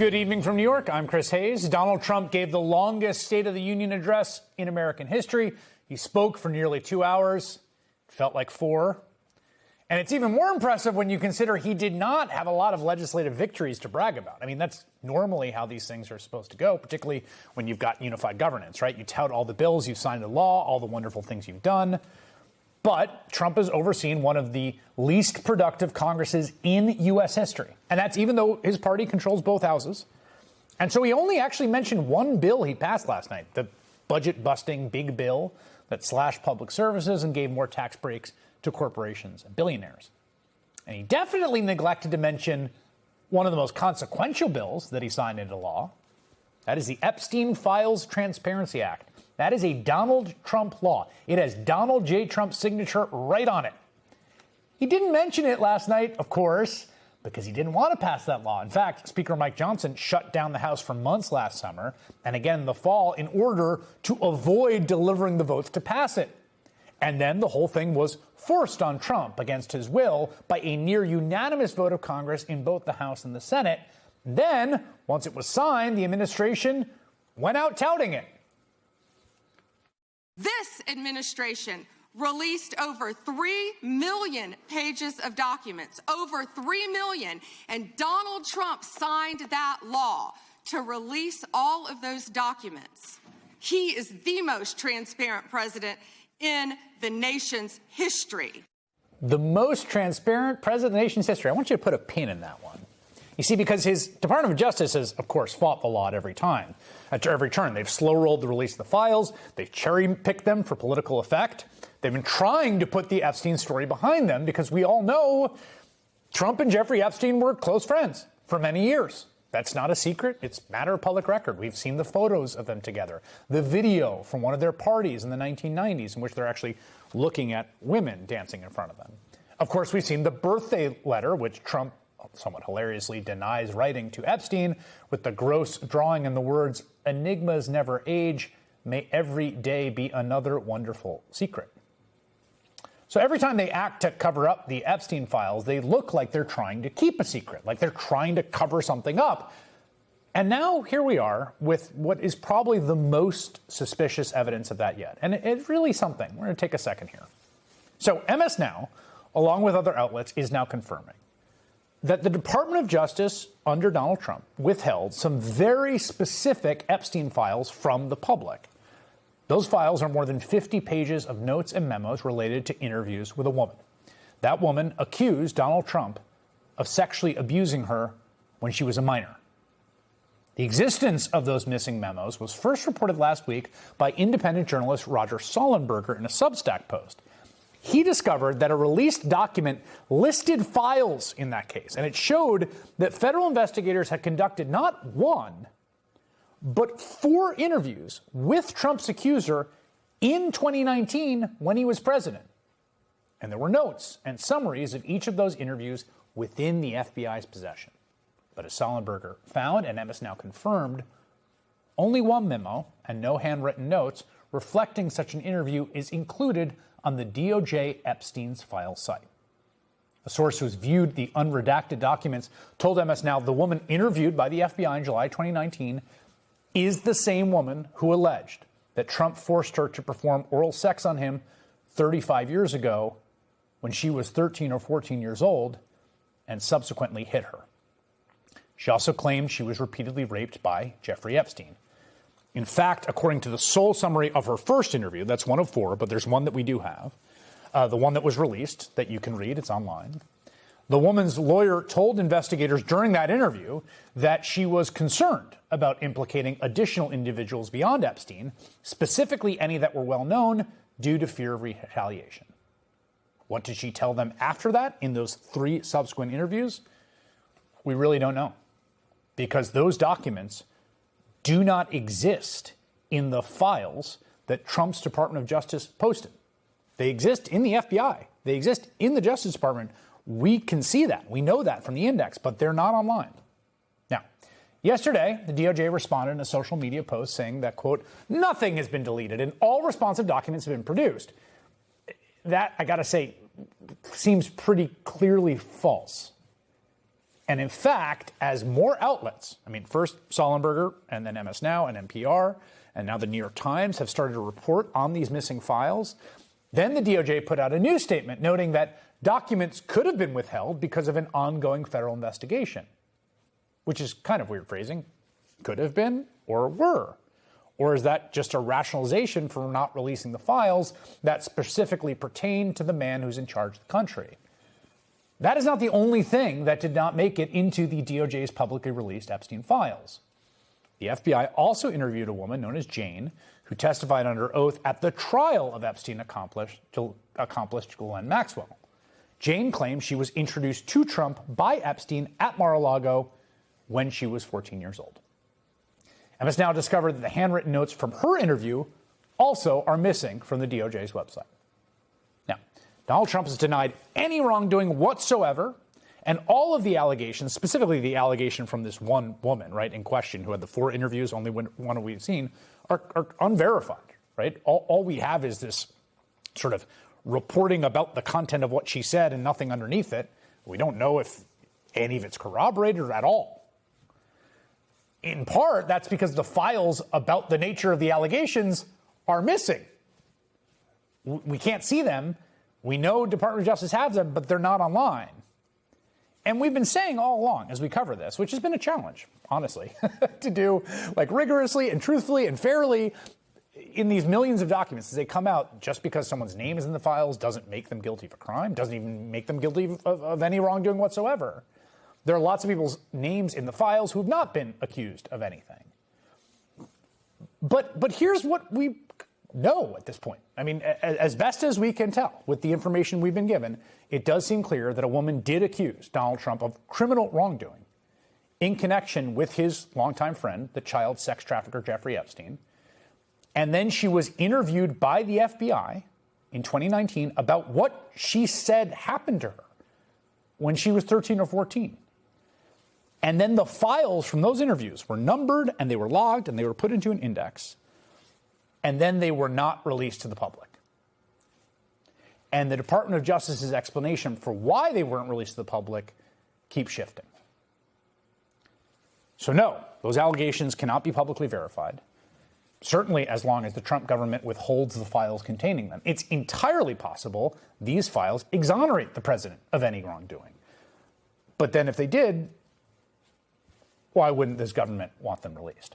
Good evening from New York. I'm Chris Hayes. Donald Trump gave the longest State of the Union address in American history. He spoke for nearly 2 hours. It felt like 4. And it's even more impressive when you consider he did not have a lot of legislative victories to brag about. I mean, that's normally how these things are supposed to go, particularly when you've got unified governance, right? You tout all the bills you've signed into law, all the wonderful things you've done. But Trump has overseen one of the least productive Congresses in U.S. history. And that's even though his party controls both houses. And so he only actually mentioned one bill he passed last night, the budget-busting big bill that slashed public services and gave more tax breaks to corporations and billionaires. And he definitely neglected to mention one of the most consequential bills that he signed into law. That is the Epstein Files Transparency Act. That is a Donald Trump law. It has Donald J. Trump's signature right on it. He didn't mention it last night, of course, because he didn't want to pass that law. In fact, Speaker Mike Johnson shut down the House for months last summer and again in the fall in order to avoid delivering the votes to pass it. And then the whole thing was forced on Trump against his will by a near unanimous vote of Congress in both the House and the Senate. Then, once it was signed, the administration went out touting it. This administration released over 3 million pages of documents, over 3 million, and Donald Trump signed that law to release all of those documents. He is the most transparent president in the nation's history. The most transparent president in the nation's history. I want you to put a pin in that one. You see, because his Department of Justice has, of course, fought the law at every turn. They've slow-rolled the release of the files. They've cherry-picked them for political effect. They've been trying to put the Epstein story behind them because we all know Trump and Jeffrey Epstein were close friends for many years. That's not a secret. It's matter of public record. We've seen the photos of them together, the video from one of their parties in the 1990s in which they're actually looking at women dancing in front of them. Of course, we've seen the birthday letter, which Trump somewhat hilariously denies writing to Epstein, with the gross drawing and the words, "Enigmas never age. May every day be another wonderful secret." So every time they act to cover up the Epstein files, they look like they're trying to keep a secret, like they're trying to cover something up. And now here we are with what is probably the most suspicious evidence of that yet. And it's really something. We're going to take a second here. So MS Now, along with other outlets, is now confirming that the Department of Justice under Donald Trump withheld some very specific Epstein files from the public. Those files are more than 50 pages of notes and memos related to interviews with a woman. That woman accused Donald Trump of sexually abusing her when she was a minor. The existence of those missing memos was first reported last week by independent journalist Roger Sollenberger in a Substack post. He discovered that a released document listed files in that case, and it showed that federal investigators had conducted not one, but 4 interviews with Trump's accuser in 2019 when he was president. And there were notes and summaries of each of those interviews within the FBI's possession. But as Sollenberger found, and MS Now confirmed, only one memo and no handwritten notes reflecting such an interview is included on the DOJ Epstein's file site. A source who's viewed the unredacted documents told MS Now the woman interviewed by the FBI in July 2019 is the same woman who alleged that Trump forced her to perform oral sex on him 35 years ago when she was 13 or 14 years old and subsequently hit her. She also claimed she was repeatedly raped by Jeffrey Epstein. In fact, according to the sole summary of her first interview, that's one of 4, but there's one that we do have, the one that was released that you can read, it's online. The woman's lawyer told investigators during that interview that she was concerned about implicating additional individuals beyond Epstein, specifically any that were well known, due to fear of retaliation. What did she tell them after that in those 3 subsequent interviews? We really don't know, because those documents do not exist in the files that Trump's Department of Justice posted. They exist in the FBI. They exist in the Justice Department. We can see that. We know that from the index, but they're not online. Now, yesterday, the DOJ responded in a social media post saying that, quote, nothing has been deleted and all responsive documents have been produced. That, I got to say, seems pretty clearly false. And in fact, as more outlets, first Sullenberger and then MS Now and NPR, and now the New York Times have started to report on these missing files, then the DOJ put out a new statement noting that documents could have been withheld because of an ongoing federal investigation, which is kind of weird phrasing. Could have been or were. Or is that just a rationalization for not releasing the files that specifically pertain to the man who's in charge of the country? That is not the only thing that did not make it into the DOJ's publicly released Epstein files. The FBI also interviewed a woman known as Jane, who testified under oath at the trial of Epstein accomplice Ghislaine Maxwell. Jane claims she was introduced to Trump by Epstein at Mar-a-Lago when she was 14 years old. MS Now discovered that the handwritten notes from her interview also are missing from the DOJ's website. Now, Donald Trump has denied any wrongdoing whatsoever, and all of the allegations, specifically the allegation from this one woman, right, in question, who had the 4 interviews, only one we've seen, are unverified, right? All we have is this sort of reporting about the content of what she said and nothing underneath it. We don't know if any of it's corroborated at all. In part, that's because the files about the nature of the allegations are missing. We can't see them. We know Department of Justice has them, but they're not online. And we've been saying all along as we cover this, which has been a challenge, honestly, to do rigorously and truthfully and fairly in these millions of documents as they come out. Just because someone's name is in the files doesn't make them guilty of a crime, doesn't even make them guilty of any wrongdoing whatsoever. There are lots of people's names in the files who have not been accused of anything. But here's what we know at this point. As best as we can tell with the information we've been given, it does seem clear that a woman did accuse Donald Trump of criminal wrongdoing in connection with his longtime friend, the child sex trafficker Jeffrey Epstein. And then she was interviewed by the FBI in 2019 about what she said happened to her when she was 13 or 14. And then the files from those interviews were numbered and they were logged and they were put into an index. And then they were not released to the public. And the Department of Justice's explanation for why they weren't released to the public keeps shifting. So no, those allegations cannot be publicly verified, certainly as long as the Trump government withholds the files containing them. It's entirely possible these files exonerate the president of any wrongdoing. But then if they did, why wouldn't this government want them released?